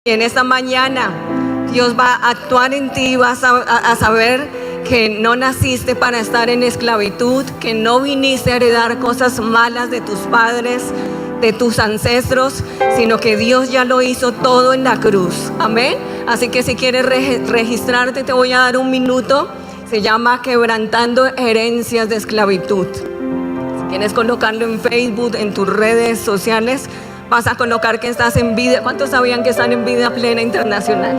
Y en esta mañana Dios va a actuar en ti, vas a saber que no naciste para estar en esclavitud, que no viniste a heredar cosas malas de tus padres, de tus ancestros, sino que Dios ya lo hizo todo en la cruz. Amén. Así que si quieres registrarte, te voy a dar un minuto. Se llama Quebrantando Herencias de Esclavitud. Si quieres colocarlo en Facebook, en tus redes sociales, vas a colocar que estás en vida. ¿Cuántos sabían que están en Vida Plena Internacional?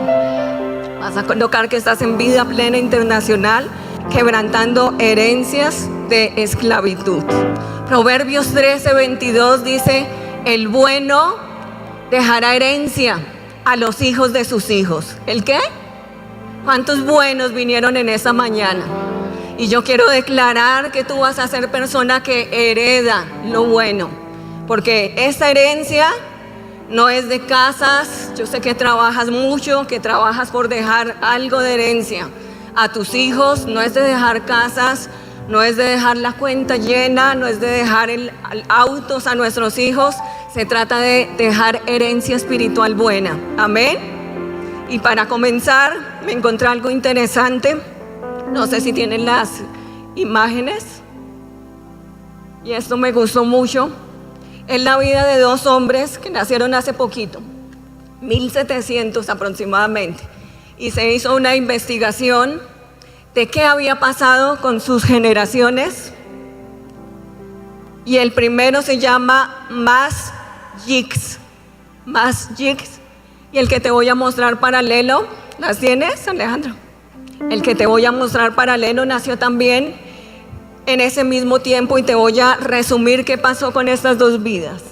Vas a colocar que estás en Vida Plena Internacional, quebrantando herencias de esclavitud. Proverbios 13:22 dice: el bueno dejará herencia a los hijos de sus hijos. ¿El qué? ¿Cuántos buenos vinieron en esta mañana? Y yo quiero declarar que tú vas a ser persona que hereda lo bueno, porque esta herencia no es de casas. Yo sé que trabajas mucho, que trabajas por dejar algo de herencia a tus hijos. No es de dejar casas, no es de dejar la cuenta llena, no es de dejar autos a nuestros hijos. Se trata de dejar herencia espiritual buena. Amén. Y para comenzar, me encontré algo interesante. No sé si tienen las imágenes. Y esto me gustó mucho. Es la vida de dos hombres que nacieron hace poquito, 1700 aproximadamente. Y se hizo una investigación de qué había pasado con sus generaciones. Y el primero se llama Mas Jiks. Y el que te voy a mostrar paralelo, ¿las tienes, Alejandro? El que te voy a mostrar paralelo nació también en ese mismo tiempo, y te voy a resumir qué pasó con estas dos vidas.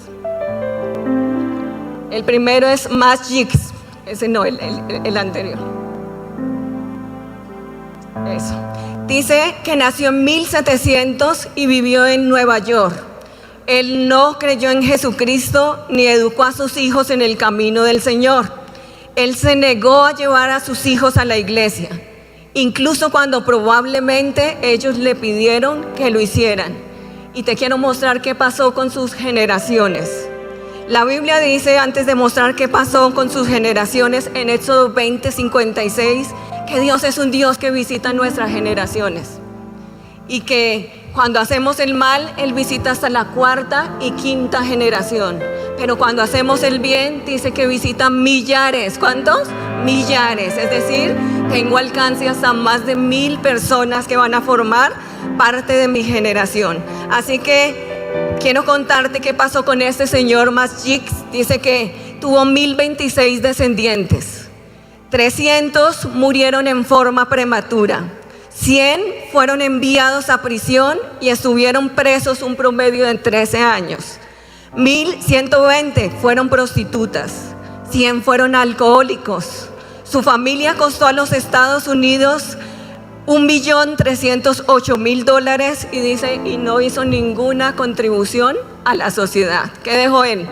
El primero es Mas Jiks, ese no, el anterior. Eso. Dice que nació en 1700 y vivió en Nueva York. Él no creyó en Jesucristo ni educó a sus hijos en el camino del Señor. Él se negó a llevar a sus hijos a la iglesia, incluso cuando probablemente ellos le pidieron que lo hicieran. Y te quiero mostrar qué pasó con sus generaciones. La Biblia dice, antes de mostrar qué pasó con sus generaciones, en Éxodo 20:56, que Dios es un Dios que visita nuestras generaciones. Y que cuando hacemos el mal, Él visita hasta la cuarta y quinta generación. Pero cuando hacemos el bien, dice que visita millares. ¿Cuántos? Millares. Es decir, tengo alcance hasta más de 1000 personas que van a formar parte de mi generación. Así que quiero contarte qué pasó con este señor Mas Jiks. Dice que tuvo 1026 descendientes. 300 murieron en forma prematura. 100 fueron enviados a prisión y estuvieron presos un promedio de 13 años. 1120 fueron prostitutas. 100 fueron alcohólicos. Su familia costó a los Estados Unidos $1.308.000, y dice, y no hizo ninguna contribución a la sociedad. ¿Qué dejó él?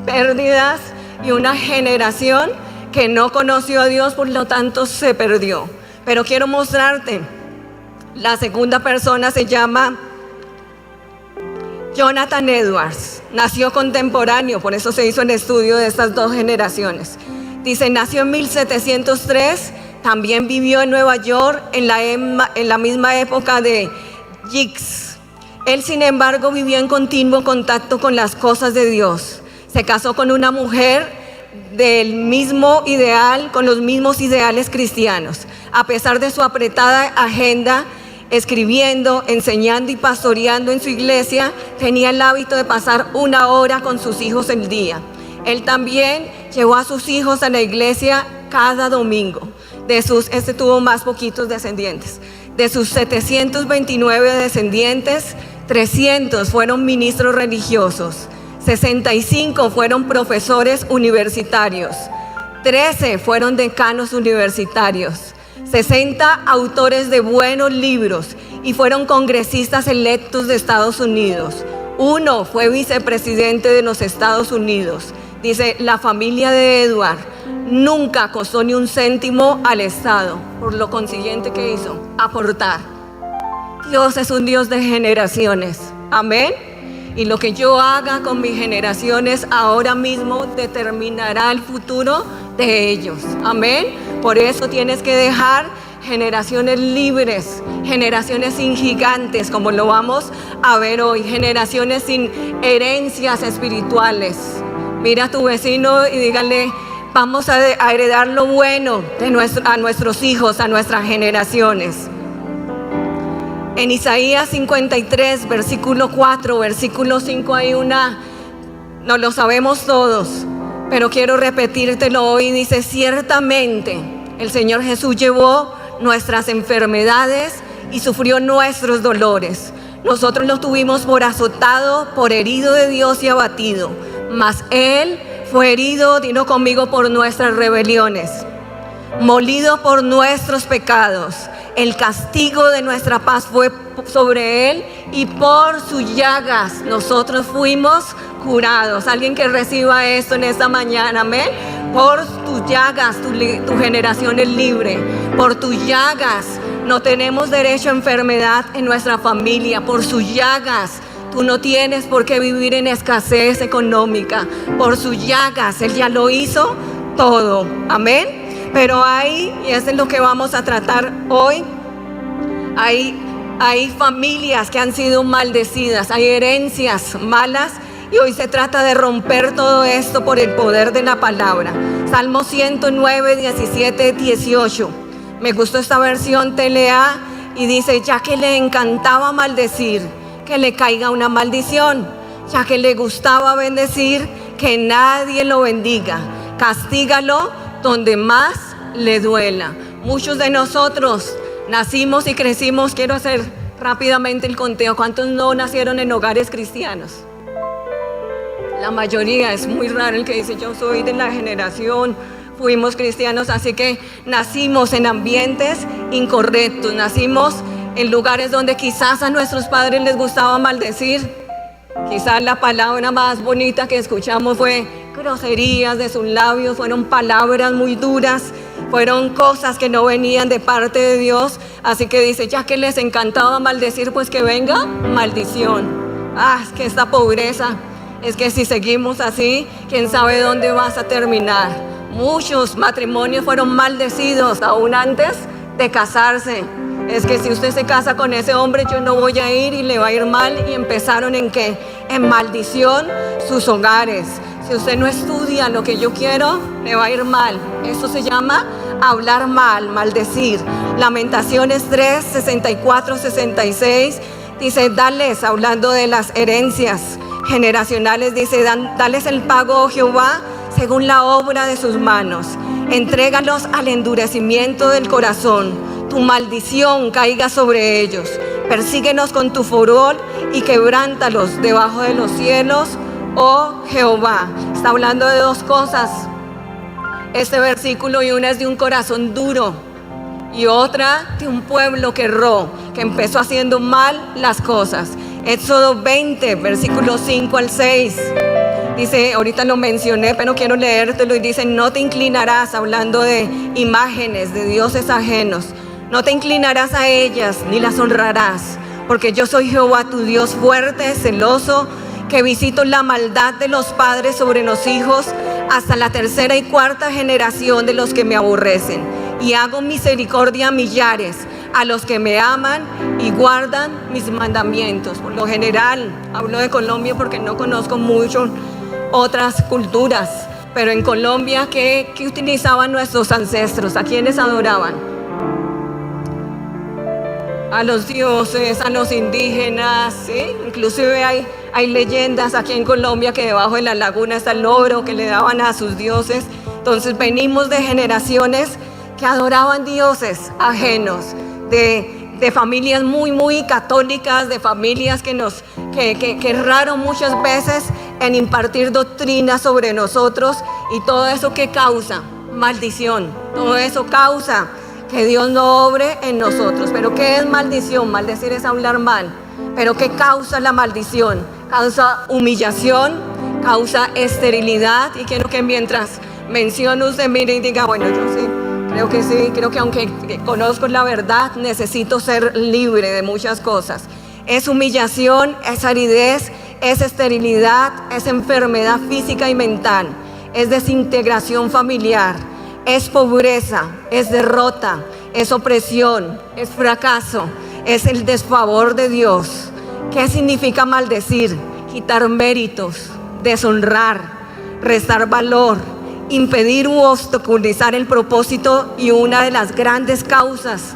Pérdidas y una generación que no conoció a Dios, por lo tanto se perdió. Pero quiero mostrarte, la segunda persona se llama Jonathan Edwards. Nació contemporáneo, por eso se hizo el estudio de estas dos generaciones. Dice, nació en 1703, también vivió en Nueva York en la misma época de Jiks. Él, sin embargo, vivió en continuo contacto con las cosas de Dios. Se casó con una mujer del mismo ideal, con los mismos ideales cristianos. A pesar de su apretada agenda, escribiendo, enseñando y pastoreando en su iglesia, tenía el hábito de pasar 1 hora con sus hijos al día. Él también llevó a sus hijos a la iglesia cada domingo. Este tuvo más poquitos descendientes. De sus 729 descendientes, 300 fueron ministros religiosos. 65 fueron profesores universitarios, 13 fueron decanos universitarios, 60 autores de buenos libros y fueron congresistas electos de Estados Unidos. 1 fue vicepresidente de los Estados Unidos. Dice, la familia de Edward nunca costó ni un céntimo al Estado. Por lo consiguiente, ¿qué hizo? Aportar. Dios es un Dios de generaciones. Amén. Y lo que yo haga con mis generaciones ahora mismo determinará el futuro de ellos. Amén. Por eso tienes que dejar generaciones libres, generaciones sin gigantes, como lo vamos a ver hoy, generaciones sin herencias espirituales. Mira a tu vecino y dígale: vamos a heredar lo bueno a nuestros hijos, a nuestras generaciones. En Isaías 53, versículo 4, versículo 5 hay no lo sabemos todos, pero quiero repetírtelo hoy. Dice: ciertamente el Señor Jesús llevó nuestras enfermedades y sufrió nuestros dolores. Nosotros lo tuvimos por azotado, por herido de Dios y abatido. Mas Él fue herido, dilo conmigo, por nuestras rebeliones, molido por nuestros pecados. El castigo de nuestra paz fue sobre Él y por sus llagas nosotros fuimos curados. Alguien que reciba esto en esta mañana, amén. Por tus llagas tu generación es libre. Por tus llagas no tenemos derecho a enfermedad en nuestra familia. Por sus llagas tú no tienes por qué vivir en escasez económica. Por sus llagas Él ya lo hizo todo, amén. Pero y eso es lo que vamos a tratar hoy, hay familias que han sido maldecidas, hay herencias malas, y hoy se trata de romper todo esto por el poder de la palabra. Salmo 109, 17, 18. Me gustó esta versión TLA y dice: ya que le encantaba maldecir, que le caiga una maldición. Ya que le gustaba bendecir, que nadie lo bendiga. Castígalo donde más le duela. Muchos de nosotros nacimos y crecimos. Quiero hacer rápidamente el conteo. ¿Cuántos no nacieron en hogares cristianos? La mayoría. Es muy raro el que dice: yo soy de la generación, fuimos cristianos. Así que nacimos en ambientes incorrectos, nacimos en lugares donde quizás a nuestros padres les gustaba maldecir. Quizás la palabra más bonita que escuchamos fue groserías de sus labios, fueron palabras muy duras, fueron cosas que no venían de parte de Dios. Así que dice: ya que les encantaba maldecir, pues que venga maldición. Es que esta pobreza, es que si seguimos así, quién sabe dónde vas a terminar. Muchos matrimonios fueron maldecidos aún antes de casarse. Es que si usted se casa con ese hombre, yo no voy a ir y le va a ir mal. Y empezaron ¿en qué? En maldición sus hogares. Si usted no estudia lo que yo quiero, le va a ir mal. Eso se llama hablar mal, maldecir. Lamentaciones 3, 64, 66 dice: dales, hablando de las herencias generacionales, dice: dales el pago, oh Jehová, según la obra de sus manos. Entrégalos al endurecimiento del corazón. Tu maldición caiga sobre ellos. Persíguenos con tu furor y quebrántalos debajo de los cielos, oh Jehová. Está hablando de dos cosas este versículo, y una es de un corazón duro y otra de un pueblo que erró, que empezó haciendo mal las cosas. Éxodo 20, versículos 5 al 6. Dice, ahorita lo mencioné, pero quiero leértelo, y dice: no te inclinarás, hablando de imágenes, de dioses ajenos, no te inclinarás a ellas, ni las honrarás, porque yo soy Jehová tu Dios fuerte, celoso, que visito la maldad de los padres sobre los hijos, hasta la tercera y cuarta generación de los que me aborrecen, y hago misericordia a millares, a los que me aman y guardan mis mandamientos. Por lo general, hablo de Colombia porque no conozco mucho otras culturas, pero en Colombia, ¿qué utilizaban nuestros ancestros? ¿A quiénes adoraban? A los dioses, a los indígenas, ¿sí? Inclusive hay leyendas aquí en Colombia que debajo de la laguna está el oro que le daban a sus dioses. Entonces venimos de generaciones que adoraban dioses ajenos, de familias muy, muy católicas, de familias que erraron muchas veces en impartir doctrina sobre nosotros. Y todo eso, ¿qué causa? Maldición. Todo eso causa que Dios no obre en nosotros. ¿Pero qué es maldición? Maldecir es hablar mal. ¿Pero qué causa la maldición? Causa humillación, causa esterilidad. Y quiero que mientras menciono usted mire y diga: bueno, yo sí, creo que aunque conozco la verdad, necesito ser libre de muchas cosas. Es humillación, es aridez, es esterilidad, es enfermedad física y mental, es desintegración familiar, es pobreza, es derrota, es opresión, es fracaso, es el desfavor de Dios. ¿Qué significa maldecir? Quitar méritos, deshonrar, restar valor, impedir u obstaculizar el propósito, y una de las grandes causas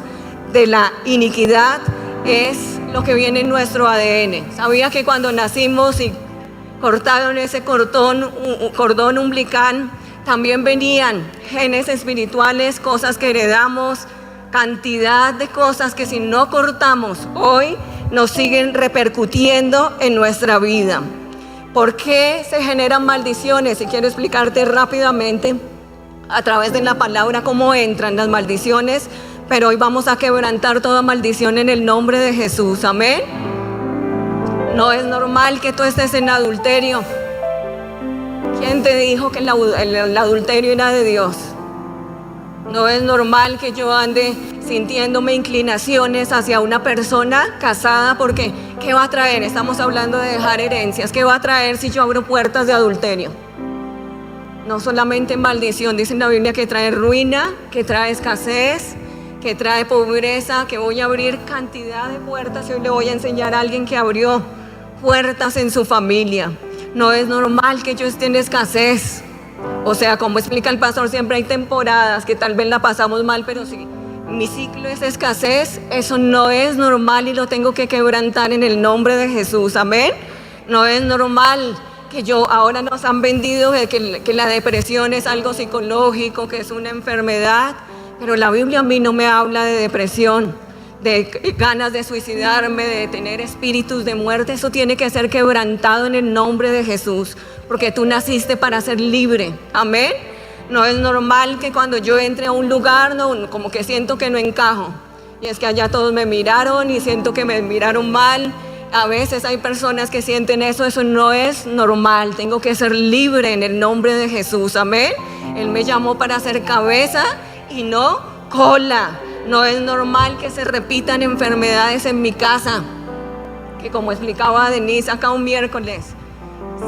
de la iniquidad es lo que viene en nuestro ADN. ¿Sabía que cuando nacimos y cortaron ese cordón umbilical, también venían genes espirituales, cosas que heredamos, cantidad de cosas que si no cortamos hoy nos siguen repercutiendo en nuestra vida? ¿Por qué se generan maldiciones? Y quiero explicarte rápidamente a través de la palabra cómo entran las maldiciones, pero hoy vamos a quebrantar toda maldición en el nombre de Jesús. Amén. No es normal que tú estés en adulterio. ¿Quién te dijo que el adulterio era de Dios? No es normal que yo ande sintiéndome inclinaciones hacia una persona casada, porque ¿qué va a traer? Estamos hablando de dejar herencias. ¿Qué va a traer si yo abro puertas de adulterio? No solamente maldición, dice en la Biblia que trae ruina, que trae escasez, que trae pobreza, que voy a abrir cantidad de puertas. Y hoy le voy a enseñar a alguien que abrió puertas en su familia. No es normal que yo esté en escasez. O sea, como explica el pastor, siempre hay temporadas que tal vez la pasamos mal, pero si mi ciclo es escasez, eso no es normal y lo tengo que quebrantar en el nombre de Jesús. Amén. No es normal que ahora nos han vendido que la depresión es algo psicológico, que es una enfermedad, pero la Biblia a mí no me habla de depresión, de ganas de suicidarme, de tener espíritus de muerte. Eso tiene que ser quebrantado en el nombre de Jesús, porque tú naciste para ser libre. Amén. No es normal que cuando yo entre a un lugar, como que siento que no encajo, y es que allá todos me miraron y siento que me miraron mal. A veces hay personas que sienten eso no es normal. Tengo que ser libre en el nombre de Jesús. Amén. Él me llamó para ser cabeza y no cola. No es normal que se repitan enfermedades en mi casa, que como explicaba Denise acá un miércoles,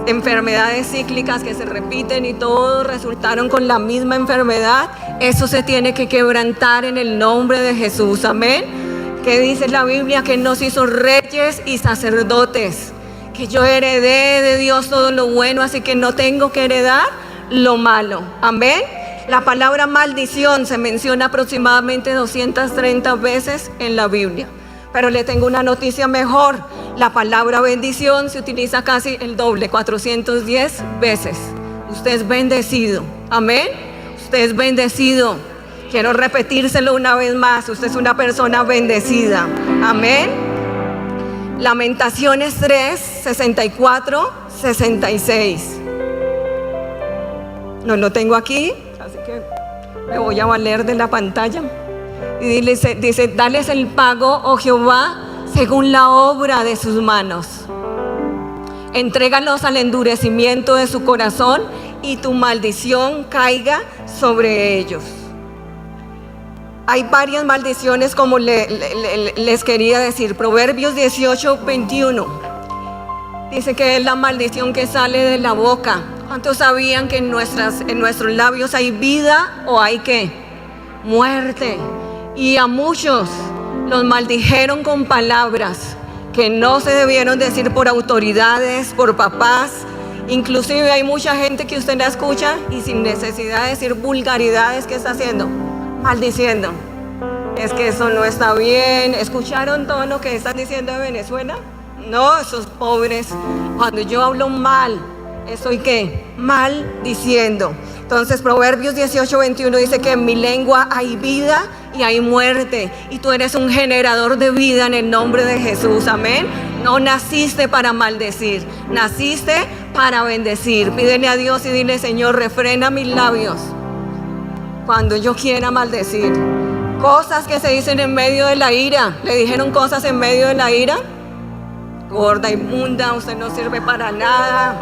enfermedades cíclicas que se repiten y todos resultaron con la misma enfermedad. Eso se tiene que quebrantar en el nombre de Jesús. Amén. ¿Qué dice la Biblia? Que nos hizo reyes y sacerdotes, que yo heredé de Dios todo lo bueno, así que no tengo que heredar lo malo. Amén. La palabra maldición se menciona aproximadamente 230 veces en la Biblia. Pero le tengo una noticia mejor. La palabra bendición se utiliza casi el doble, 410 veces. Usted es bendecido. Amén. Usted es bendecido. Quiero repetírselo una vez más. Usted es una persona bendecida. Amén. Lamentaciones 3, 64, 66. No lo tengo aquí, así que me voy a valer de la pantalla. Y dice, dales el pago, oh Jehová, según la obra de sus manos. Entrégalos al endurecimiento de su corazón y tu maldición caiga sobre ellos. Hay varias maldiciones, como les quería decir. Proverbios 18, 21. Dice que es la maldición que sale de la boca. ¿Cuántos sabían que en nuestros labios hay vida o hay qué? Muerte. Y a muchos los maldijeron con palabras que no se debieron decir por autoridades, por papás. Inclusive hay mucha gente que usted la escucha y sin necesidad de decir vulgaridades, ¿qué está haciendo? Maldiciendo. Es que eso no está bien. ¿Escucharon todo lo que están diciendo de Venezuela? No, esos pobres. Cuando yo hablo mal, estoy ¿qué? Maldiciendo. Entonces Proverbios 18, 21 dice que en mi lengua hay vida y hay muerte, y tú eres un generador de vida en el nombre de Jesús. Amén. No naciste para maldecir, naciste para bendecir. Pídele a Dios y dile: Señor, refrena mis labios cuando yo quiera maldecir. Cosas que se dicen en medio de la ira. ¿Le dijeron cosas en medio de la ira? Gorda, inmunda, usted no sirve para nada,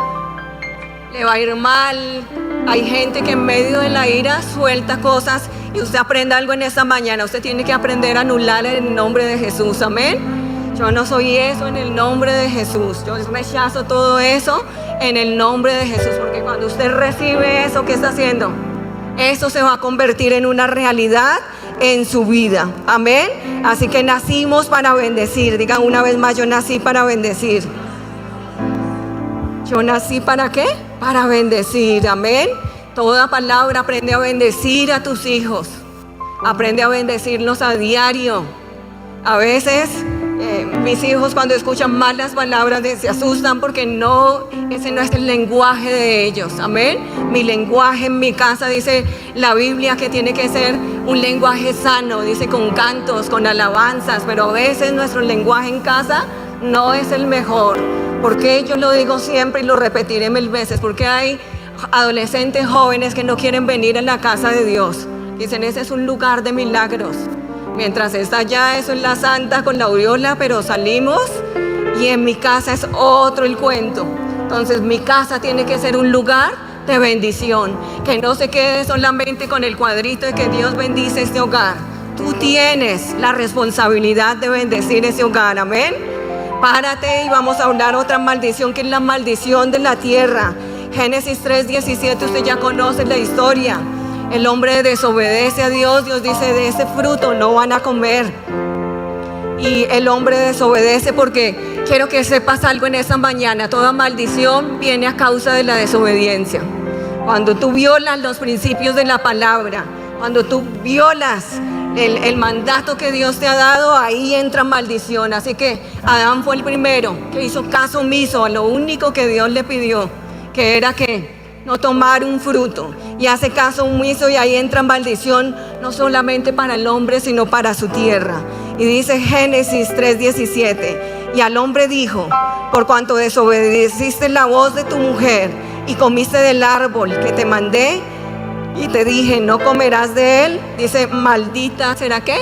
le va a ir mal. Hay gente que en medio de la ira suelta cosas, y usted aprende algo en esta mañana. Usted tiene que aprender a anular en el nombre de Jesús. Amén. Yo no soy eso en el nombre de Jesús. Yo rechazo todo eso en el nombre de Jesús, porque cuando usted recibe eso, ¿qué está haciendo? Eso se va a convertir en una realidad en su vida. Amén. Así que nacimos para bendecir. Digan una vez más, yo nací para bendecir. Yo nací ¿para qué? Para bendecir. Amén. Toda palabra, aprende a bendecir a tus hijos. Aprende a bendecirlos a diario. A veces mis hijos cuando escuchan malas palabras se asustan porque ese no es el lenguaje de ellos. Amén. Mi lenguaje en mi casa, dice la Biblia, que tiene que ser un lenguaje sano, dice con cantos, con alabanzas, pero a veces nuestro lenguaje en casa no es el mejor. Porque yo lo digo siempre y lo repetiré 1000 veces, porque hay adolescentes jóvenes que no quieren venir a la casa de Dios. Dicen, ese es un lugar de milagros. Mientras está allá, eso es la santa con la aureola, pero salimos y en mi casa es otro el cuento. Entonces mi casa tiene que ser un lugar de bendición, que no se quede solamente con el cuadrito de que Dios bendice este hogar. Tú tienes la responsabilidad de bendecir ese hogar. Amén. Párate y vamos a hablar otra maldición, que es la maldición de la tierra. Génesis 3:17, usted ya conoce la historia. El hombre desobedece a Dios. Dios dice, de ese fruto no van a comer. Y el hombre desobedece porque quiero que sepas algo en esta mañana. Toda maldición viene a causa de la desobediencia. Cuando tú violas los principios de la palabra, cuando tú violas el mandato que Dios te ha dado, ahí entra maldición. Así que Adán fue el primero que hizo caso omiso a lo único que Dios le pidió, que era que no tomar un fruto, y hace caso omiso, y ahí entra maldición, no solamente para el hombre, sino para su tierra. Y dice Génesis 3:17, y al hombre dijo, por cuanto desobedeciste la voz de tu mujer y comiste del árbol que te mandé y te dije, no comerás de él, dice, maldita será ¿qué?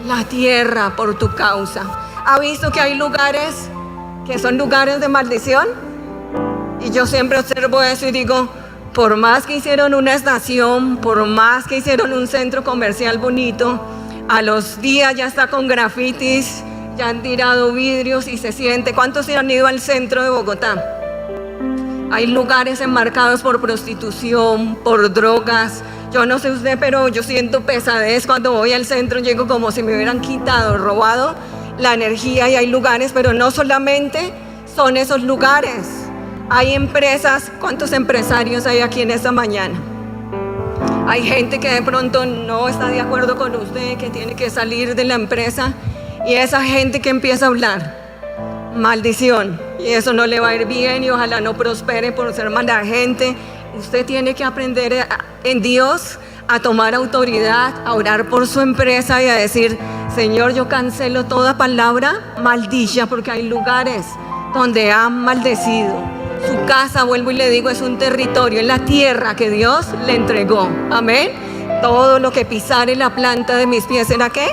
La tierra por tu causa. ¿Ha visto que hay lugares que son lugares de maldición? Y yo siempre observo eso y digo, por más que hicieron una estación, por más que hicieron un centro comercial bonito, a los días ya está con grafitis, ya han tirado vidrios y se siente. ¿Cuántos se han ido al centro de Bogotá? Hay lugares enmarcados por prostitución, por drogas. Yo no sé usted, pero yo siento pesadez cuando voy al centro, llego como si me hubieran quitado, robado la energía. Y hay lugares, pero no solamente son esos lugares. Hay empresas. ¿Cuántos empresarios hay aquí en esta mañana? Hay gente que de pronto no está de acuerdo con usted, que tiene que salir de la empresa, y esa gente que empieza a hablar maldición, y eso no le va a ir bien y ojalá no prospere por ser mala gente. Usted tiene que aprender en Dios a tomar autoridad, a orar por su empresa y a decir, Señor, yo cancelo toda palabra maldita, porque hay lugares donde han maldecido. Su casa, vuelvo y le digo, es un territorio, es la tierra que Dios le entregó. Amén. Todo lo que pisare la planta de mis pies, ¿será qué?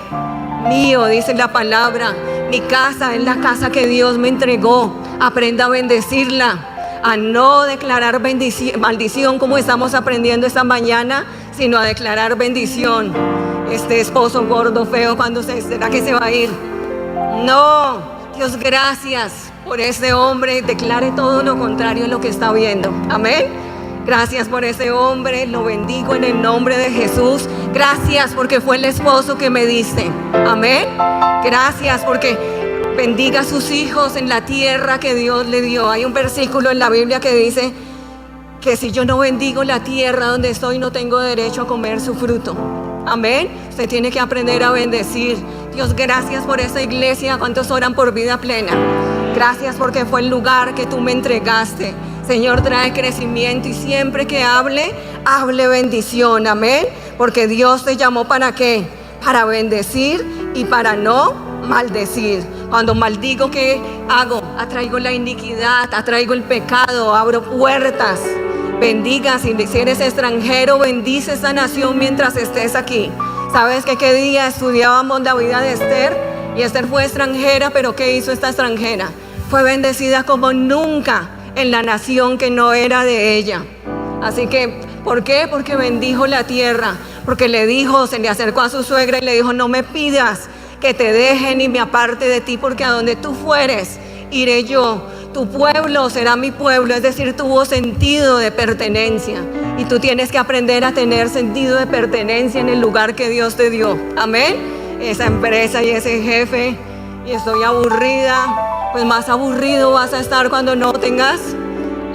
Mío, dice la palabra. Mi casa es la casa que Dios me entregó. Aprenda a bendecirla, a no declarar maldición como estamos aprendiendo esta mañana, sino a declarar bendición. Este esposo gordo, feo, ¿cuándo será que se va a ir? No, Dios, gracias por ese hombre. Declare todo lo contrario a lo que está viendo. Amén. Gracias por ese hombre, lo bendigo en el nombre de Jesús. Gracias porque fue el esposo que me diste. Amén. Gracias porque bendiga a sus hijos en la tierra que Dios le dio. Hay un versículo en la Biblia que dice que si yo no bendigo la tierra donde estoy, no tengo derecho a comer su fruto. Amén. Usted tiene que aprender a bendecir. Dios, gracias por esa iglesia. ¿Cuántos oran por Vida Plena? Gracias porque fue el lugar que tú me entregaste. Señor, trae crecimiento y siempre que hable bendición. Amén. Porque Dios te llamó ¿para qué? Para bendecir y para no maldecir. Cuando maldigo, ¿qué hago? Atraigo la iniquidad, atraigo el pecado, abro puertas. Bendiga, si eres extranjero, bendice esta nación mientras estés aquí. ¿Sabes que qué día estudiábamos la vida de Esther? Y Esther fue extranjera, pero ¿qué hizo esta extranjera? Fue bendecida como nunca en la nación que no era de ella. Así que, ¿por qué? Porque bendijo la tierra. Porque le dijo, se le acercó a su suegra y le dijo, no me pidas que te dejen y me aparte de ti, porque a donde tú fueres, iré yo. Tu pueblo será mi pueblo, es decir, tuvo sentido de pertenencia. Y tú tienes que aprender a tener sentido de pertenencia en el lugar que Dios te dio. Amén. Esa empresa y ese jefe, y estoy aburrida, pues más aburrido vas a estar cuando no tengas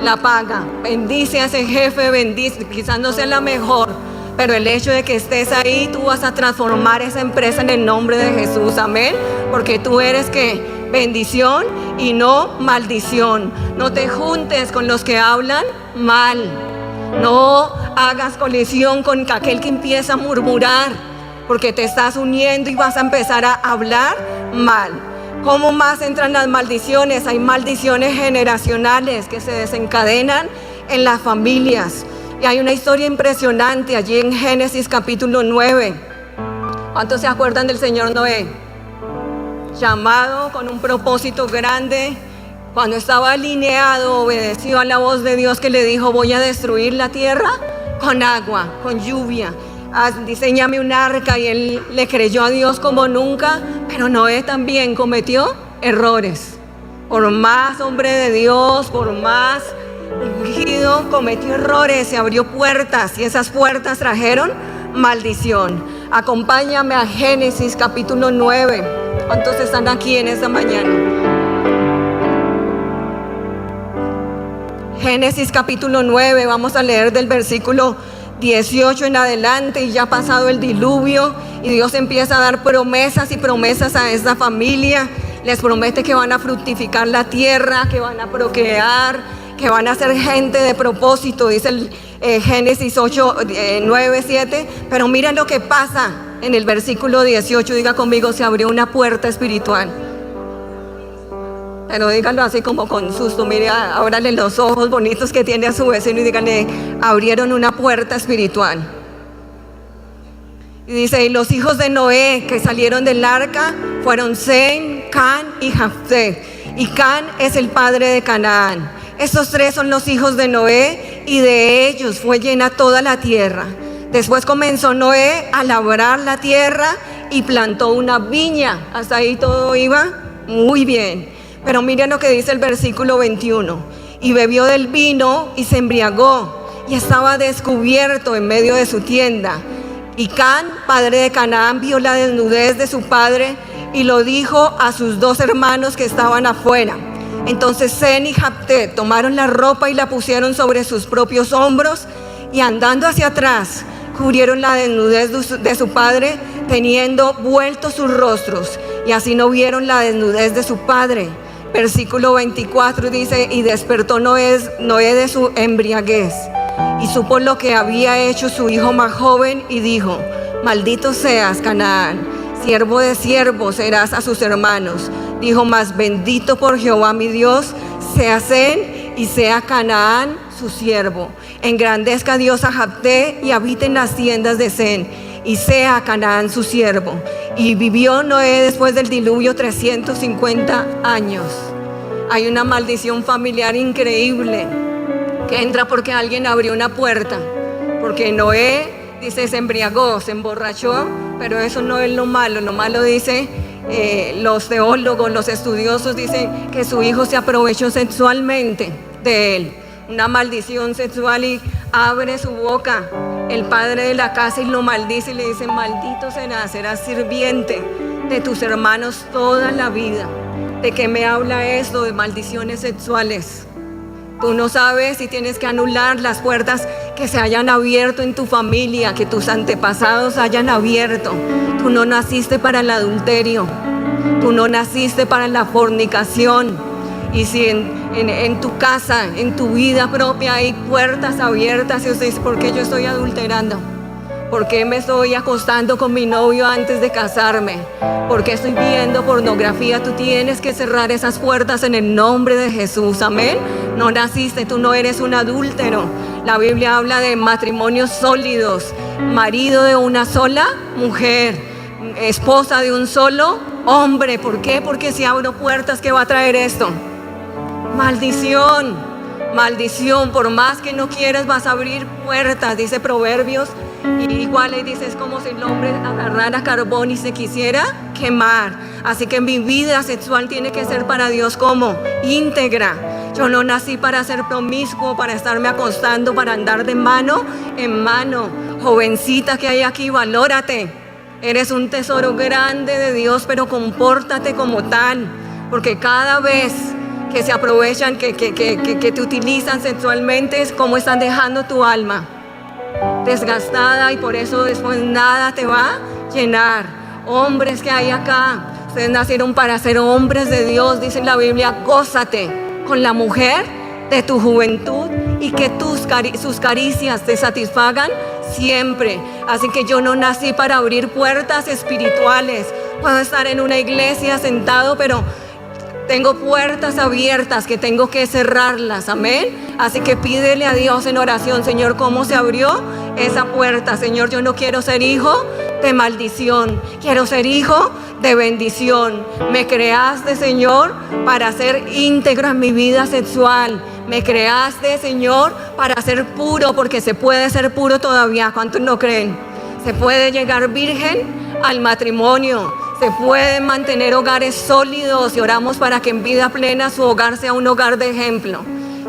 la paga. Bendice a ese jefe, bendice, quizás no sea la mejor, pero el hecho de que estés ahí, tú vas a transformar esa empresa en el nombre de Jesús. Amén. Porque tú eres que bendición y no maldición. No te juntes con los que hablan mal. No hagas colisión con aquel que empieza a murmurar, porque te estás uniendo y vas a empezar a hablar mal. ¿Cómo más entran las maldiciones? Hay maldiciones generacionales que se desencadenan en las familias. Y hay una historia impresionante allí en Génesis capítulo 9. ¿Cuántos se acuerdan del señor Noé? Llamado con un propósito grande. Cuando estaba alineado, obedeció a la voz de Dios que le dijo: voy a destruir la tierra con agua, con lluvia. Diseñame un arca, y él le creyó a Dios como nunca. Pero Noé también cometió errores. Por más hombre de Dios, por más ungido, cometió errores, se abrió puertas, y esas puertas trajeron maldición. Acompáñame a Génesis capítulo 9. ¿Cuántos están aquí en esta mañana? Génesis capítulo 9, vamos a leer del versículo 18 en adelante. Y ya ha pasado el diluvio, y Dios empieza a dar promesas y promesas a esta familia. Les promete que van a fructificar la tierra, que van a procrear, que van a ser gente de propósito, dice el Génesis 8, 9, 7. Pero miren lo que pasa en el versículo 18, diga conmigo: se abrió una puerta espiritual. Pero díganlo así como con susto. Mire, ábrale los ojos bonitos que tiene a su vecino y díganle: abrieron una puerta espiritual. Y dice: y los hijos de Noé que salieron del arca fueron Sem, Can y Jafet. Y Can es el padre de Canaán. Estos tres son los hijos de Noé, y de ellos fue llena toda la tierra. Después comenzó Noé a labrar la tierra y plantó una viña. Hasta ahí todo iba muy bien. Pero miren lo que dice el versículo 21. Y bebió del vino y se embriagó, y estaba descubierto en medio de su tienda. Y Can, padre de Canaán, vio la desnudez de su padre y lo dijo a sus dos hermanos que estaban afuera. Entonces Sem y Jafet tomaron la ropa y la pusieron sobre sus propios hombros, y andando hacia atrás cubrieron la desnudez de su padre, teniendo vueltos sus rostros, y así no vieron la desnudez de su padre. Versículo 24 dice: y despertó Noé de su embriaguez, y supo lo que había hecho su hijo más joven, y dijo: maldito seas, Canaán, siervo de siervos serás a sus hermanos. Dijo: mas bendito por Jehová mi Dios sea Sem, y sea Canaán su siervo. Engrandezca Dios a Jafet, y habite en las tiendas de Sem, y sea Canaán su siervo. Y vivió Noé después del diluvio 350 años. Hay una maldición familiar increíble que entra porque alguien abrió una puerta. Porque Noé, dice, se embriagó, se emborrachó, pero eso no es lo malo. Lo malo, dice, los teólogos, los estudiosos dicen que su hijo se aprovechó sexualmente de él. Una maldición sexual, y abre su boca el padre de la casa y lo maldice y le dice: maldito serás sirviente de tus hermanos toda la vida. ¿De qué me habla esto? De maldiciones sexuales. Tú no sabes si tienes que anular las puertas que se hayan abierto en tu familia, que tus antepasados hayan abierto. Tú no naciste para el adulterio, tú no naciste para la fornicación. Y si en tu casa, en tu vida propia hay puertas abiertas, y usted dice: ¿por qué yo estoy adulterando? ¿Por qué me estoy acostando con mi novio antes de casarme? ¿Por qué estoy viendo pornografía? Tú tienes que cerrar esas puertas en el nombre de Jesús. Amén. No naciste, tú no eres un adúltero. La Biblia habla de matrimonios sólidos, marido de una sola mujer, esposa de un solo hombre. ¿Por qué? Porque si abro puertas, ¿qué va a traer esto? Maldición, maldición. Por más que no quieras, vas a abrir puertas. Dice Proverbios Y igual le dice, es como si el hombre agarrara carbón y se quisiera quemar. Así que mi vida sexual tiene que ser para Dios como íntegra. Yo no nací para ser promiscuo, para estarme acostando, para andar de mano en mano. Jovencita que hay aquí, valórate. Eres un tesoro grande de Dios, pero compórtate como tal. Porque cada vez que se aprovechan, que te utilizan sexualmente, es como están dejando tu alma desgastada, y por eso después nada te va a llenar. Hombres que hay acá, ustedes nacieron para ser hombres de Dios, dice la Biblia. Gózate con la mujer de tu juventud y que sus caricias te satisfagan siempre. Así que yo no nací para abrir puertas espirituales. Puedo estar en una iglesia sentado, pero tengo puertas abiertas que tengo que cerrarlas, amén. Así que pídele a Dios en oración: Señor, ¿cómo se abrió esa puerta? Señor, yo no quiero ser hijo de maldición, quiero ser hijo de bendición. Me creaste, Señor, para ser íntegro en mi vida sexual. Me creaste, Señor, para ser puro, porque se puede ser puro todavía. ¿Cuántos no creen? Se puede llegar virgen al matrimonio. Se pueden mantener hogares sólidos, y oramos para que en vida plena su hogar sea un hogar de ejemplo,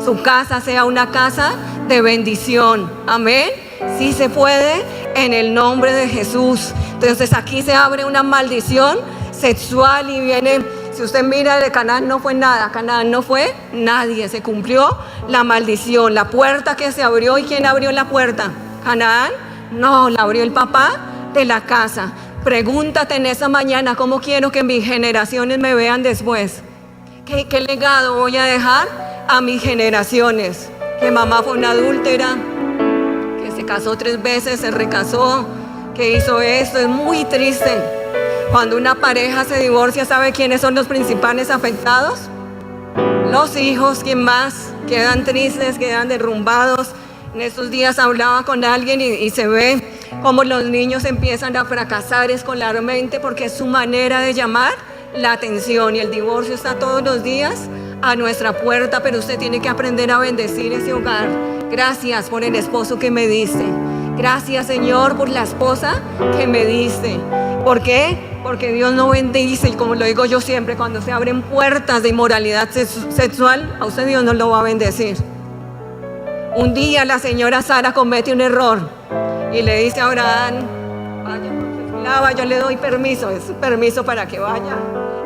su casa sea una casa de bendición, amén. Sí se puede, en el nombre de Jesús. Entonces aquí se abre una maldición sexual y viene, si usted mira, de Canaán no fue nada, Canaán no fue nadie, se cumplió la maldición, la puerta que se abrió. ¿Y quién abrió la puerta? ¿Canaán? No, la abrió el papá de la casa. Pregúntate en esa mañana: ¿cómo quiero que mis generaciones me vean después? ¿Qué legado voy a dejar a mis generaciones? Que mamá fue una adúltera, que se casó 3 veces, se recasó, que hizo esto. Es muy triste. Cuando una pareja se divorcia, ¿sabe quiénes son los principales afectados? Los hijos. ¿Quién más? Quedan tristes, quedan derrumbados. En estos días hablaba con alguien y se ve como los niños empiezan a fracasar escolarmente porque es su manera de llamar la atención. Y el divorcio está todos los días a nuestra puerta, pero usted tiene que aprender a bendecir ese hogar. Gracias por el esposo que me diste. Gracias, Señor, por la esposa que me diste. ¿Por qué? Porque Dios no bendice, y como lo digo yo siempre, cuando se abren puertas de inmoralidad sexual, a usted Dios no lo va a bendecir. Un día la señora Sara comete un error y le dice a Abraham: vaya, esclava, yo le doy permiso, es permiso para que vaya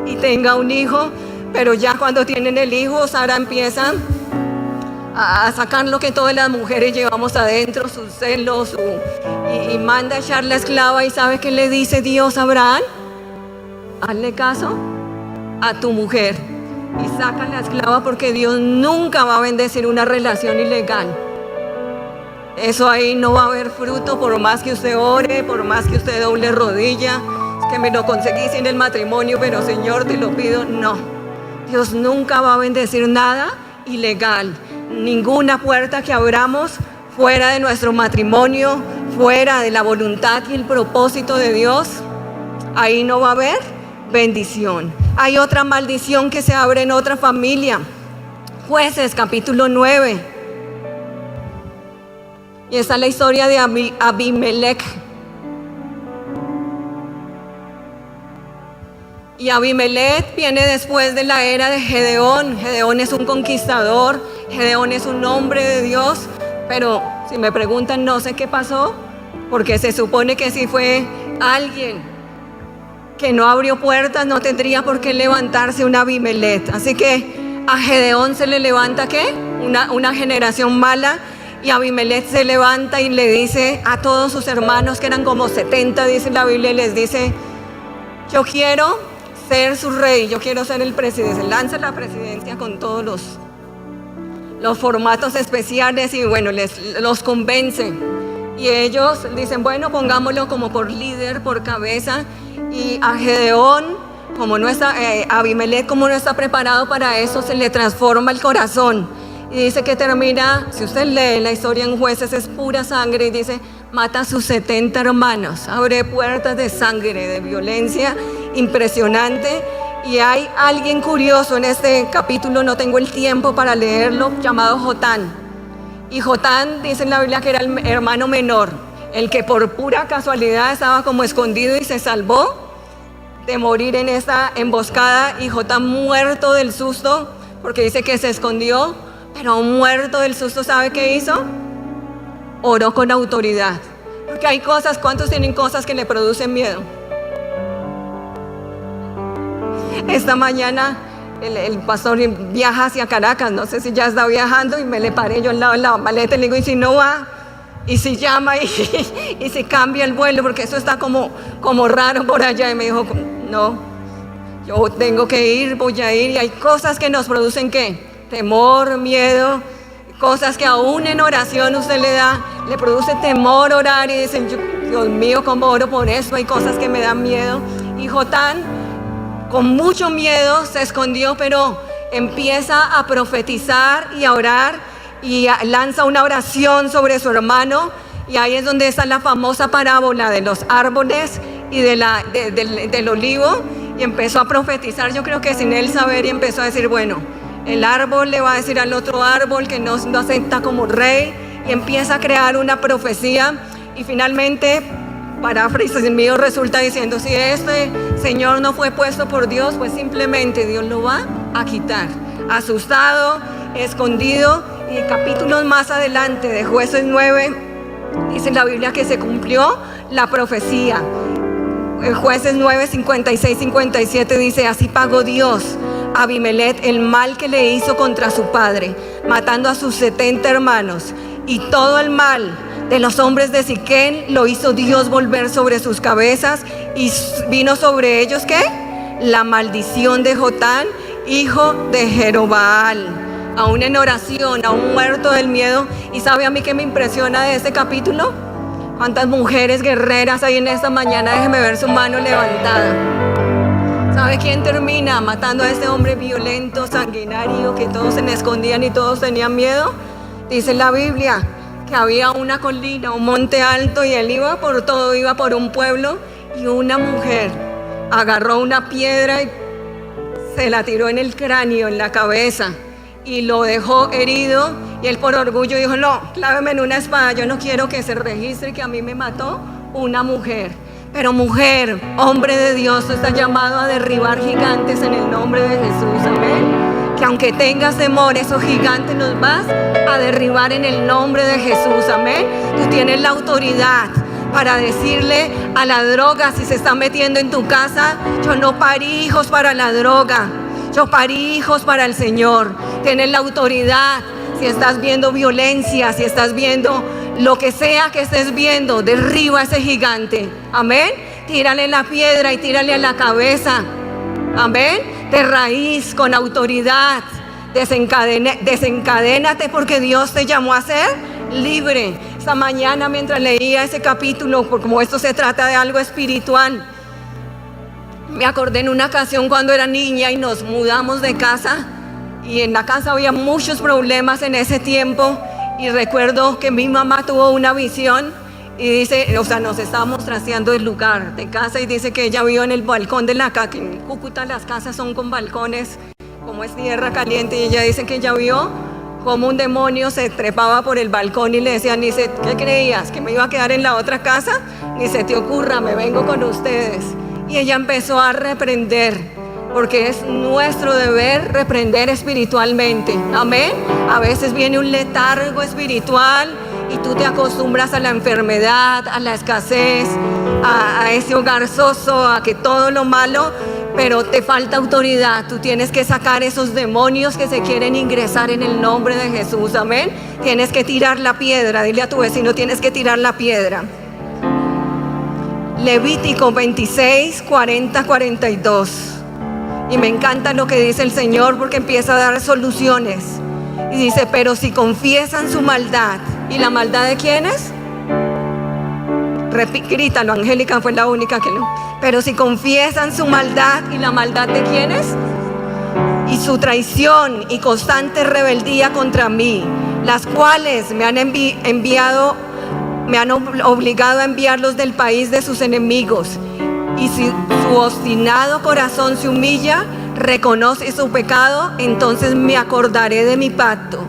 y tenga un hijo. Pero ya cuando tienen el hijo, Sara empieza a sacar lo que todas las mujeres llevamos adentro, sus celos, y manda a echar la esclava. ¿Y sabe qué le dice Dios a Abraham? Hazle caso a tu mujer y saca la esclava, porque Dios nunca va a bendecir una relación ilegal. Eso ahí no va a haber fruto, por más que usted ore, por más que usted doble rodilla. Es que me lo conseguí sin el matrimonio, pero Señor, te lo pido. No, Dios nunca va a bendecir nada ilegal. Ninguna puerta que abramos fuera de nuestro matrimonio, fuera de la voluntad y el propósito de Dios, ahí no va a haber bendición. Hay otra maldición que se abre en otra familia. Jueces capítulo 9. Y esta es la historia de Abimelech. Y Abimelech viene después de la era de Gedeón. Gedeón es un conquistador, Gedeón es un hombre de Dios, pero si me preguntan, no sé qué pasó, porque se supone que si fue alguien que no abrió puertas, no tendría por qué levantarse un Abimelech. Así que a Gedeón se le levanta, ¿qué? Una generación mala, y Abimelech se levanta y le dice a todos sus hermanos, que eran como 70, dice la Biblia, y les dice: yo quiero ser su rey, yo quiero ser el presidente. Se lanza la presidencia con todos los formatos especiales, y bueno, los convence. Y ellos dicen: bueno, pongámoslo como por líder, por cabeza. Y a Gedeón, Abimelech, como no está preparado para eso, se le transforma el corazón. Y dice que termina, si usted lee la historia en Jueces, es pura sangre, y dice: mata a sus 70 hermanos, abre puertas de sangre, de violencia impresionante. Y hay alguien curioso en este capítulo, no tengo el tiempo para leerlo, llamado Jotán. Y Jotán, dice en la Biblia, que era el hermano menor. el que por pura casualidad estaba como escondido y se salvó de morir en esa emboscada, y Jotán muerto del susto, porque dice que se escondió, pero muerto del susto, ¿sabe qué hizo? Oró con autoridad. Porque hay cosas, ¿cuántos tienen cosas que le producen miedo? Esta mañana el pastor viaja hacia Caracas, no sé si ya está viajando, y me le paré yo al lado de la maleta y le digo, ¿y si no va? Y si llama y si cambia el vuelo, porque eso está como raro por allá. Y me dijo, no, yo tengo que ir, voy a ir. Y hay cosas que nos producen ¿qué? Temor, miedo, cosas que aún en oración usted le produce temor orar, y dicen, Dios mío, ¿cómo oro por eso? Hay cosas que me dan miedo. Y Jotán, con mucho miedo, se escondió, pero empieza a profetizar y a orar, y lanza una oración sobre su hermano, y ahí es donde está la famosa parábola de los árboles y del olivo, y empezó a profetizar, yo creo que sin él saber, y empezó a decir, bueno, el árbol le va a decir al otro árbol que no acepta como rey, y empieza a crear una profecía, y finalmente, paráfrasis mío, resulta diciendo, si este señor no fue puesto por Dios, pues simplemente Dios lo va a quitar. Asustado, escondido. Y capítulos más adelante de Jueces 9, dice en la Biblia que se cumplió la profecía. En Jueces 9, 56, 57 dice, así pagó Dios a Abimelech el mal que le hizo contra su padre, matando a sus 70 hermanos, y todo el mal de los hombres de Siquén lo hizo Dios volver sobre sus cabezas, y vino sobre ellos, ¿qué? La maldición de Jotán, hijo de Jerobaal. Aún en oración, aún muerto del miedo. ¿Y sabe a mí qué me impresiona de este capítulo? ¿Cuántas mujeres guerreras hay en esta mañana? Déjeme ver su mano levantada. ¿Sabe quién termina matando a este hombre violento, sanguinario, que todos se le escondían y todos tenían miedo? Dice la Biblia que había una colina, un monte alto, y él iba por todo, iba por un pueblo, y una mujer agarró una piedra y se la tiró en el cráneo, en la cabeza, y lo dejó herido, y él por orgullo dijo, no, cláveme en una espada, yo no quiero que se registre que a mí me mató una mujer. Pero mujer, hombre de Dios, tú estás llamado a derribar gigantes en el nombre de Jesús, amén. Que aunque tengas temor, esos gigantes los vas a derribar en el nombre de Jesús, amén. Tú tienes la autoridad para decirle a la droga, si se está metiendo en tu casa, yo no parí hijos para la droga, yo parí hijos para el Señor. Tienes la autoridad. Si estás viendo violencia, si estás viendo lo que sea que estés viendo, derriba a ese gigante, amén. Tírale la piedra y tírale a la cabeza, amén. De raíz, con autoridad. Desencadénate, porque Dios te llamó a ser libre. Esta mañana, mientras leía ese capítulo, porque como esto se trata de algo espiritual, me acordé en una ocasión cuando era niña y nos mudamos de casa, y en la casa había muchos problemas en ese tiempo, y recuerdo que mi mamá tuvo una visión y dice, o sea, nos estábamos trasteando el lugar de casa, y dice que ella vio en el balcón de la casa, que en Cúcuta las casas son con balcones, como es tierra caliente, y ella dice que ella vio como un demonio se trepaba por el balcón y le decía, ¿qué creías? ¿Que me iba a quedar en la otra casa? Ni se te ocurra, me vengo con ustedes. Y ella empezó a reprender, porque es nuestro deber reprender espiritualmente, amén. A veces viene un letargo espiritual y tú te acostumbras a la enfermedad, a la escasez, a ese hogar soso, a que todo lo malo, pero te falta autoridad. Tú tienes que sacar esos demonios que se quieren ingresar en el nombre de Jesús, amén. Tienes que tirar la piedra. Dile a tu vecino, tienes que tirar la piedra. Levítico 26, 40, 42. Y me encanta lo que dice el Señor, porque empieza a dar soluciones. Y dice, pero si confiesan su maldad. ¿Y la maldad de quiénes? Grítalo, Angélica fue la única que no. Pero si confiesan su maldad, ¿y la maldad de quiénes? Y su traición y constante rebeldía contra mí, las cuales me han enviado, me han obligado a enviarlos del país de sus enemigos. Y si su obstinado corazón se humilla, reconoce su pecado, entonces me acordaré de mi pacto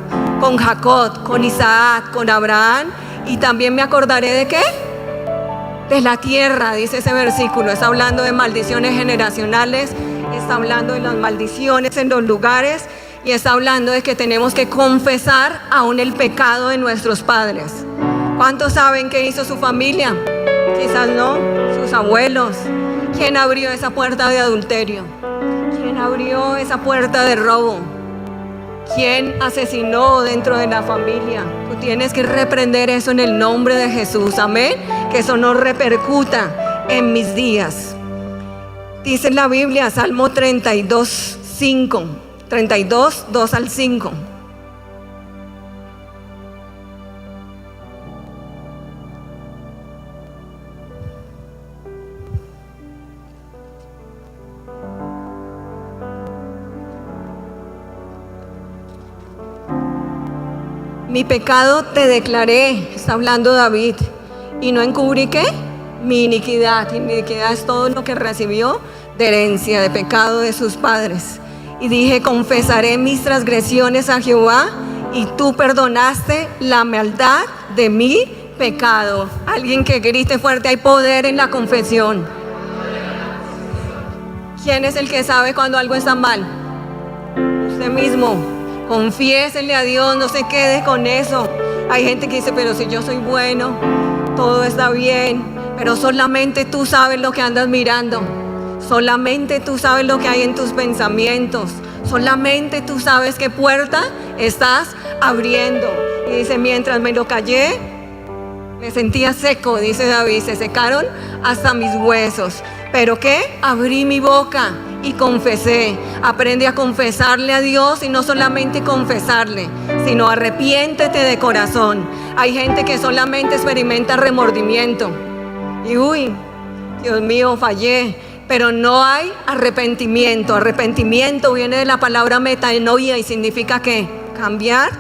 con Jacob, con Isaac, con Abraham, y también me acordaré de ¿qué? de la tierra, dice ese versículo. Está hablando de maldiciones generacionales, está hablando de las maldiciones en los lugares y está hablando de que tenemos que confesar aún el pecado de nuestros padres. ¿Cuántos saben qué hizo su familia? Quizás no, sus abuelos. ¿Quién abrió esa puerta de adulterio? ¿Quién abrió esa puerta de robo? ¿Quién asesinó dentro de la familia? Tú tienes que reprender eso en el nombre de Jesús, amén. Que eso no repercuta en mis días. Dice en la Biblia, Salmo 32, 5, 32, 2 al 5. Mi pecado te declaré, está hablando David, y no encubrí ¿qué? Mi iniquidad. Iniquidad es todo lo que recibió de herencia, de pecado de sus padres. Y dije, confesaré mis transgresiones a Jehová, y tú perdonaste la maldad de mi pecado. Alguien que grite fuerte, hay poder en la confesión. ¿Quién es el que sabe cuando algo está mal? Usted mismo. Confiésele a Dios, no se quede con eso. Hay gente que dice, pero si yo soy bueno, todo está bien, pero solamente tú sabes lo que andas mirando. Solamente tú sabes lo que hay en tus pensamientos. Solamente tú sabes qué puerta estás abriendo. Y dice, mientras me lo callé, me sentía seco, dice David, se secaron hasta mis huesos. ¿Pero qué? Abrí mi boca y confesé. Aprende a confesarle a Dios y no solamente confesarle, sino arrepiéntete de corazón. Hay gente que solamente experimenta remordimiento. Y uy, Dios mío, fallé. Pero no hay arrepentimiento. Arrepentimiento viene de la palabra metanoia y significa que cambiar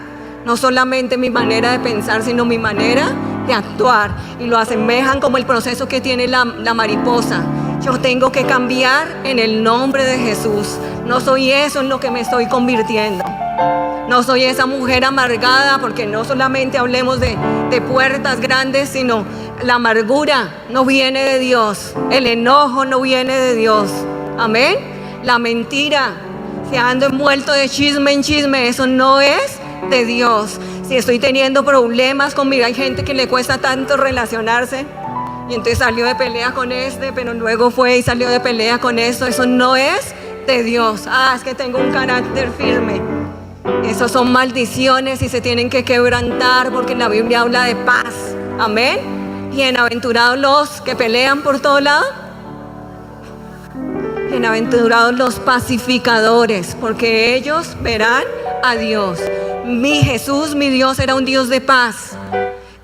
no solamente mi manera de pensar, sino mi manera de actuar. Y lo asemejan como el proceso que tiene la mariposa. Yo tengo que cambiar en el nombre de Jesús. No soy eso en lo que me estoy convirtiendo. No soy esa mujer amargada, porque no solamente hablemos de puertas grandes, sino la amargura no viene de Dios. El enojo no viene de Dios. Amén. La mentira, si ando envuelto de chisme en chisme, eso no es de Dios. Si estoy teniendo problemas conmigo, hay gente que le cuesta tanto relacionarse. Y entonces salió de pelea con pero luego fue y salió de pelea con esto. Eso no es de Dios. Es que tengo un carácter firme. Esas son maldiciones y se tienen que quebrantar, porque la Biblia habla de paz. Amén. Bienaventurados los que pelean por todo lado. Bienaventurados los pacificadores, porque ellos verán a Dios. Mi Jesús, mi Dios, era un Dios de paz.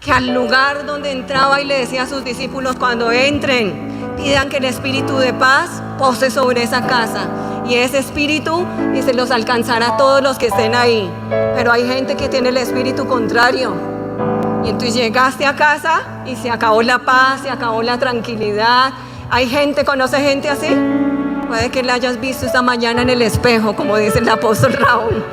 Que al lugar donde entraba y le decía a sus discípulos, cuando entren, pidan que el espíritu de paz pose sobre esa casa. Y ese espíritu, dice, los alcanzará a todos los que estén ahí. Pero hay gente que tiene el espíritu contrario. Y entonces llegaste a casa y se acabó la paz, se acabó la tranquilidad. Hay gente, ¿conoce gente así? Puede que la hayas visto esta mañana en el espejo, como dice el apóstol Raúl.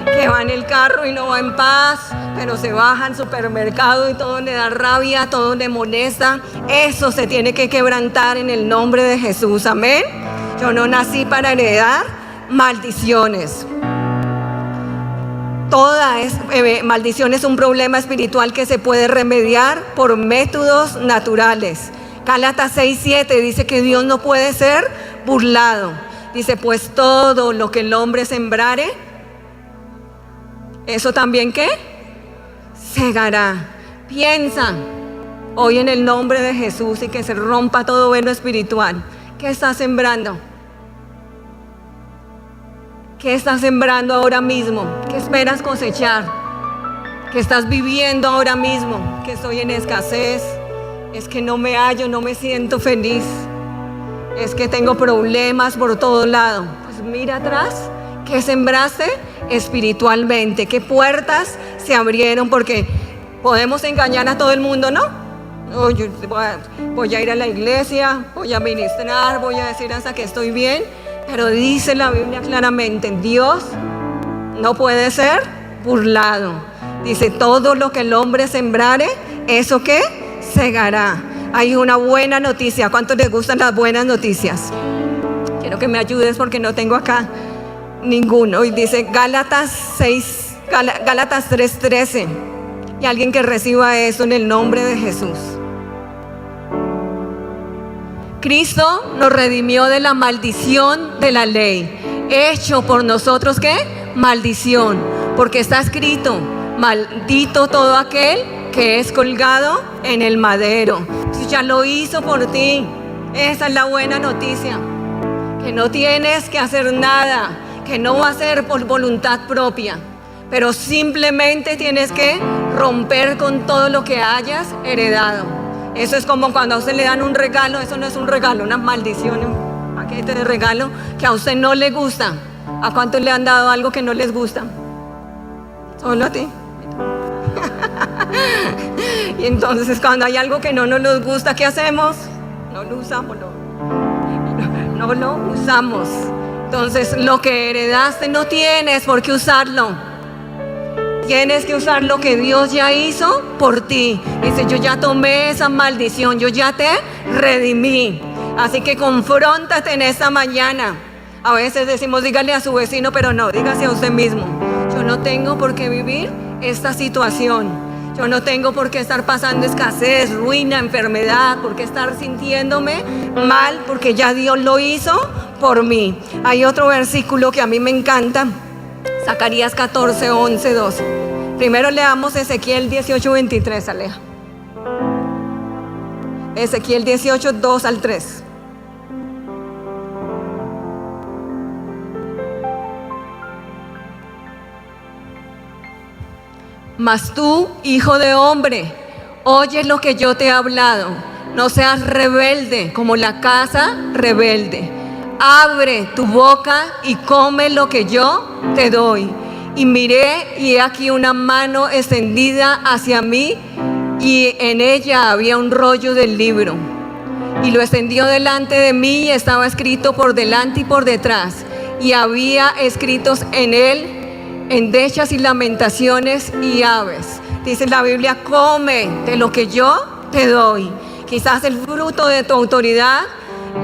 Que va en el carro y no va en paz, pero se baja al supermercado y todo le da rabia, todo le molesta. Eso se tiene que quebrantar en el nombre de Jesús, amén. Yo no nací para heredar maldiciones. Maldición es un problema espiritual que se puede remediar por métodos naturales. Gálatas 6:7 dice que Dios no puede ser burlado. Dice, pues todo lo que el hombre sembrare, eso también ¿qué? Segará. Piensa hoy en el nombre de Jesús y que se rompa todo velo espiritual. ¿Qué estás sembrando? ¿Qué estás sembrando ahora mismo? ¿Qué esperas cosechar? ¿Qué estás viviendo ahora mismo? Que estoy en escasez. Es que no me hallo, no me siento feliz. Es que tengo problemas por todo lado. Pues mira atrás. ¿Qué sembraste espiritualmente? ¿Qué puertas se abrieron? Porque podemos engañar a todo el mundo, ¿no? Oh, yo voy a ir a la iglesia, voy a ministrar, voy a decir hasta que estoy bien. Pero dice la Biblia claramente, Dios no puede ser burlado. Dice, todo lo que el hombre sembrare, ¿eso qué? Segará. hay una buena noticia. ¿Cuántos les gustan las buenas noticias? Quiero que me ayudes porque no tengo acá ninguno. Y dice Gálatas 3:13. Y alguien que reciba eso en el nombre de Jesús. Cristo nos redimió de la maldición de la ley, hecho por nosotros, ¿qué? Maldición, porque está escrito: maldito todo aquel que es colgado en el madero. Ya lo hizo por ti. Esa es la buena noticia, que no tienes que hacer nada, que no va a ser por voluntad propia, pero simplemente tienes que romper con todo lo que hayas heredado. Eso es como cuando a usted le dan un regalo. Eso no es un regalo, una maldición, un paquete de regalo que a usted no le gusta. ¿A cuántos le han dado algo que no les gusta? Solo a ti. Y entonces cuando hay algo que no nos gusta, ¿qué hacemos? No lo usamos, no lo usamos. Entonces lo que heredaste no tienes por qué usarlo. Tienes que usar lo que Dios ya hizo por ti. Dice: yo ya tomé esa maldición, yo ya te redimí. Así que confróntate en esta mañana. A veces decimos dígale a su vecino, pero no, dígase a usted mismo: yo no tengo por qué vivir esta situación. Yo no tengo por qué estar pasando escasez, ruina, enfermedad, por qué estar sintiéndome mal, porque ya Dios lo hizo por mí. Hay otro versículo que a mí me encanta. Zacarías 14, 11, 12. Primero leamos Ezequiel 18, 23, Aleja. Ezequiel 18, 2 al 3. Mas tú, hijo de hombre, oye lo que yo te he hablado. No seas rebelde como la casa rebelde. Abre tu boca y come lo que yo te doy. Y miré, y he aquí una mano extendida hacia mí, y en ella había un rollo del libro. Y lo extendió delante de mí, y estaba escrito por delante y por detrás. Y había escritos en él endechas y lamentaciones y aves. Dice la Biblia: come de lo que yo te doy. Quizás el fruto de tu autoridad,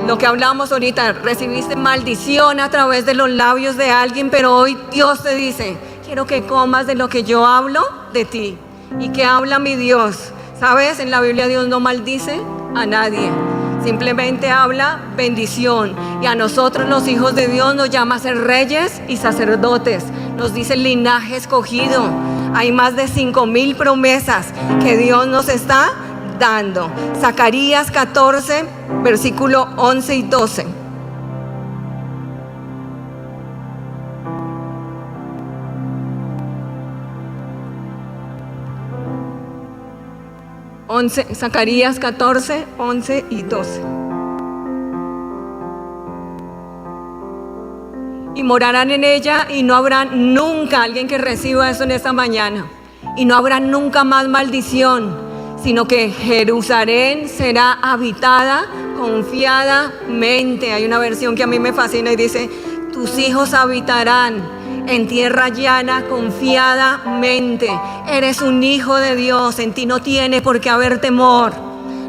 lo que hablamos ahorita, recibiste maldición a través de los labios de alguien, pero hoy Dios te dice: quiero que comas de lo que yo hablo de ti. ¿Y qué habla mi Dios? ¿Sabes? En la Biblia Dios no maldice a nadie, simplemente habla bendición. Y a nosotros los hijos de Dios nos llama a ser reyes y sacerdotes. Nos dice linaje escogido. Hay más de 5,000 promesas que Dios nos está dando. Zacarías 14, versículo 11 y 12. Zacarías 14, 11 y 12. Y morarán en ella, y no habrá nunca, alguien que reciba eso en esta mañana, y no habrá nunca más maldición, sino que Jerusalén será habitada confiadamente. Hay una versión que a mí me fascina y dice: tus hijos habitarán en tierra llana confiadamente. Eres un hijo de Dios. En ti no tiene por qué haber temor,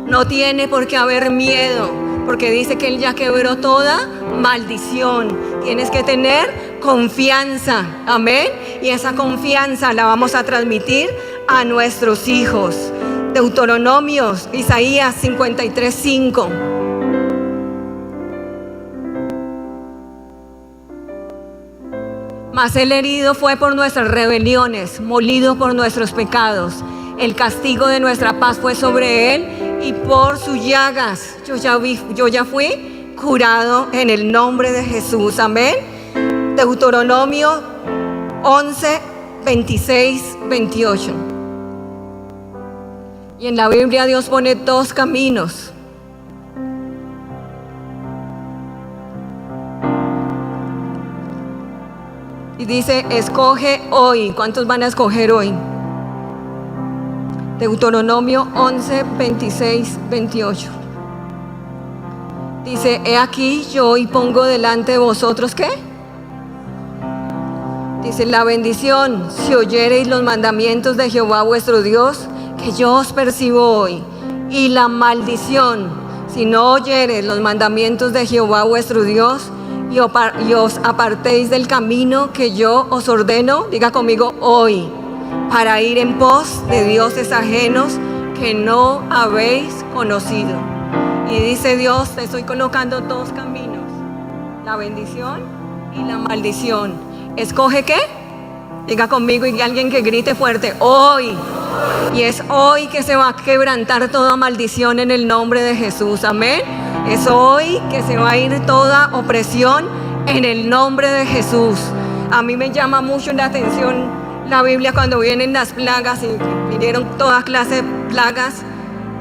no tiene por qué haber miedo, porque dice que Él ya quebró toda maldición. Tienes que tener confianza, amén. Y esa confianza la vamos a transmitir a nuestros hijos. Deuteronomios, Isaías 53, 5. Mas el herido fue por nuestras rebeliones, molido por nuestros pecados. El castigo de nuestra paz fue sobre él, y por sus llagas yo ya fui curado en el nombre de Jesús. Amén. Deuteronomio 11, 26, 28. Y en la Biblia Dios pone dos caminos. Y dice: escoge hoy. ¿Cuántos van a escoger hoy? Deuteronomio 11, 26, 28. Dice: he aquí yo hoy pongo delante de vosotros, ¿qué? Dice: la bendición, si oyereis los mandamientos de Jehová vuestro Dios, que yo os percibo hoy, y la maldición, si no oyereis los mandamientos de Jehová vuestro Dios y os apartéis del camino que yo os ordeno, diga conmigo hoy, para ir en pos de dioses ajenos que no habéis conocido. Y dice Dios, te estoy colocando dos caminos, la bendición y la maldición. ¿Escoge qué? Diga conmigo y alguien que grite fuerte, hoy. Y es hoy que se va a quebrantar toda maldición en el nombre de Jesús, amén. Es hoy que se va a ir toda opresión en el nombre de Jesús. A mí me llama mucho la atención la Biblia cuando vienen las plagas, y vinieron todas clases de plagas,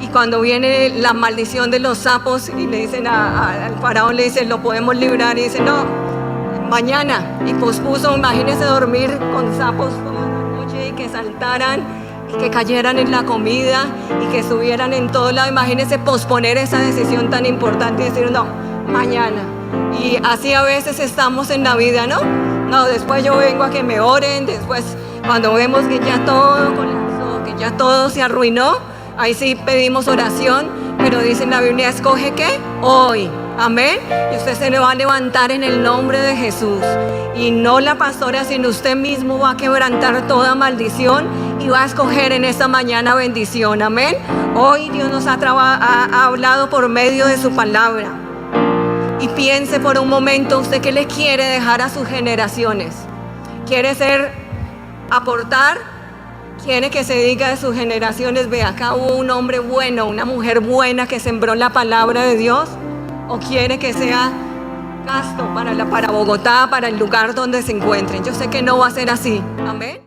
y cuando viene la maldición de los sapos y le dicen al faraón, le dicen, lo podemos librar, y dice, no, mañana. Y pospuso, imagínense dormir con sapos toda la noche y que saltaran y que cayeran en la comida y que subieran en todo lado. Imagínense posponer esa decisión tan importante y decir, no, mañana. Y así a veces estamos en la vida, ¿no? No, después yo vengo a que me oren, después cuando vemos que ya todo colapsó, que ya todo se arruinó, ahí sí pedimos oración, pero dice en la Biblia, ¿escoge qué? Hoy. Amén. Y usted se le va a levantar en el nombre de Jesús. Y no la pastora, sino usted mismo va a quebrantar toda maldición y va a escoger en esta mañana bendición. Amén. Hoy Dios nos ha hablado por medio de su palabra. Y piense por un momento, ¿usted qué le quiere dejar a sus generaciones? ¿Quiere aportar? ¿Quiere que se diga de sus generaciones, ve, acá hubo un hombre bueno, una mujer buena que sembró la palabra de Dios? ¿O quiere que sea gasto para Bogotá, para el lugar donde se encuentren? Yo sé que no va a ser así. Amén.